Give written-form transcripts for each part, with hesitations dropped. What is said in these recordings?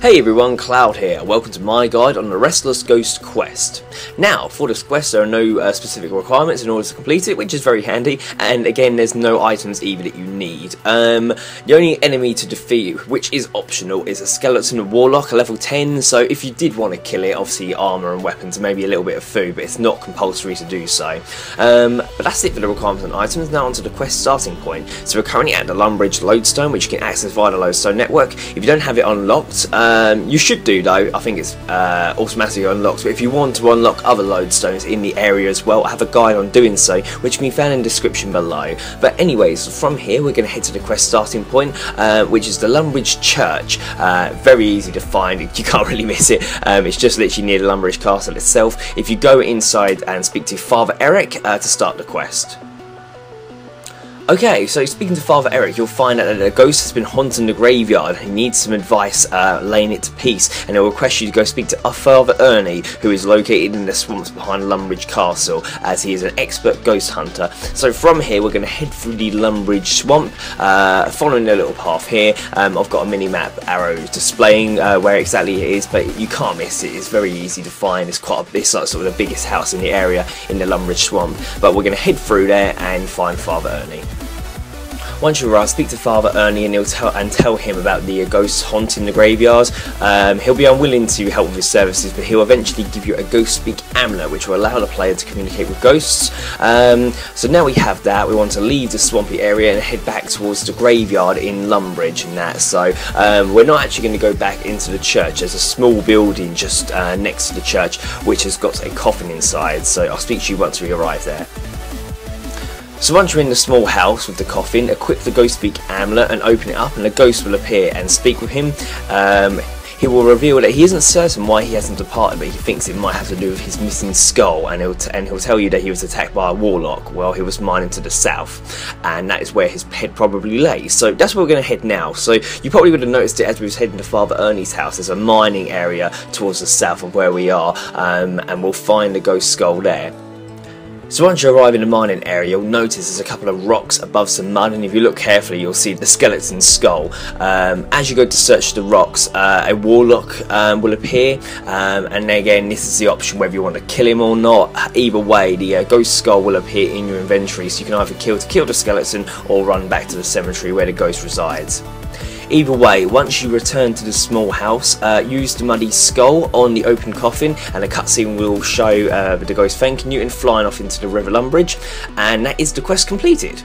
Hey everyone, Cloud here. Welcome to my guide on the Restless Ghost quest. Now, for this quest there are no specific requirements in order to complete it, which is very handy, and again there's no items either that you need. The only enemy to defeat, which is optional, is a skeleton warlock, a level 10, so if you did want to kill it, obviously armour and weapons and maybe a little bit of food, but it's not compulsory to do so. But that's it for the requirements and items. Now onto the quest starting point. So we're currently at the Lodestone, which you can access via the Lodestone network. If you don't have it unlocked, you should do though. I think it's automatically unlocked, but if you want to unlock other lodestones in the area as well, I have a guide on doing so, which can be found in the description below. But anyways, from here we're going to head to the quest starting point, which is the Lumbridge Church. Very easy to find, you can't really miss it. It's just literally near the Lumbridge Castle itself. If you go inside and speak to Father Eric to start the quest. Okay, so speaking to Father Eric, you'll find out that a ghost has been haunting the graveyard. He needs some advice laying it to peace, and he'll request you to go speak to Father Ernie, who is located in the swamps behind Lumbridge Castle, as he is an expert ghost hunter. So from here, we're going to head through the Lumbridge swamp, following the little path here. I've got a mini-map arrow displaying where exactly it is, but you can't miss it. It's very easy to find. It's like sort of the biggest house in the area in the Lumbridge swamp. But we're going to head through there and find Father Ernie. Once you arrive, speak to Father Ernie and tell him about the ghosts haunting the graveyard. He'll be unwilling to help with his services, but he'll eventually give you a ghost speak amulet, which will allow the player to communicate with ghosts. So now we have that, we want to leave the swampy area and head back towards the graveyard in Lumbridge and that. So we're not actually going to go back into the church. There's a small building just next to the church which has got a coffin inside, so I'll speak to you once we arrive there. So once you're in the small house with the coffin, equip the ghost speak amulet and open it up, and a ghost will appear and speak with him. He will reveal that he isn't certain why he hasn't departed, but he thinks it might have to do with his missing skull, and he'll tell you that he was attacked by a warlock while he was mining to the south, and that is where his head probably lays. So that's where we're going to head now. So you probably would have noticed it as we was heading to Father Ernie's house. There's a mining area towards the south of where we are, and we'll find the ghost skull there. So once you arrive in the mining area, you'll notice there's a couple of rocks above some mud, and if you look carefully you'll see the skeleton skull. As you go to search the rocks, a warlock will appear, and again this is the option whether you want to kill him or not. Either way, the ghost skull will appear in your inventory, so you can either kill the skeleton or run back to the cemetery where the ghost resides. Either way, once you return to the small house, use the muddy skull on the open coffin, and a cutscene will show the ghost thanking you and flying off into the River Lumbridge, and that is the quest completed.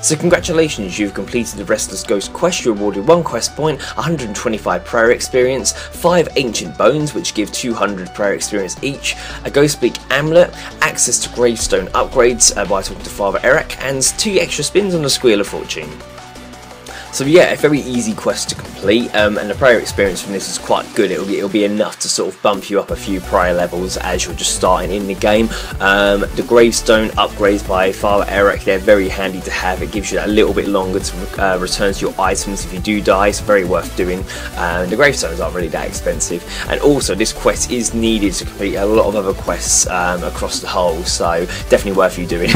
So congratulations, you've completed the Restless Ghost quest. You're awarded 1 quest point, 125 prayer experience, 5 ancient bones which give 200 prayer experience each, a ghost speak amulet, access to gravestone upgrades by talking to Father Eric, and 2 extra spins on the Squeal of Fortune. So yeah, a very easy quest to complete, and the prayer experience from this is quite good. It'll be enough to sort of bump you up a few prayer levels as you're just starting in the game. The gravestone upgrades by Father Eric, they're very handy to have. It gives you that a little bit longer to return to your items if you do die. It's very worth doing. The gravestones aren't really that expensive, and also this quest is needed to complete a lot of other quests across the whole, so definitely worth you doing.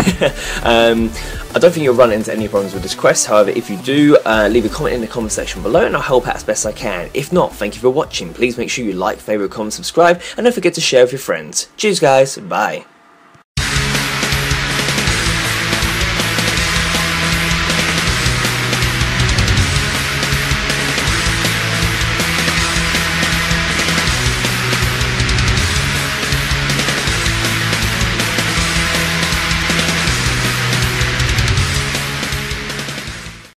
I don't think you'll run into any problems with this quest. However, if you do, leave a comment in the comment section below and I'll help out as best I can. If not, thank you for watching. Please make sure you like, favourite, comment, subscribe, and don't forget to share with your friends. Cheers guys, bye.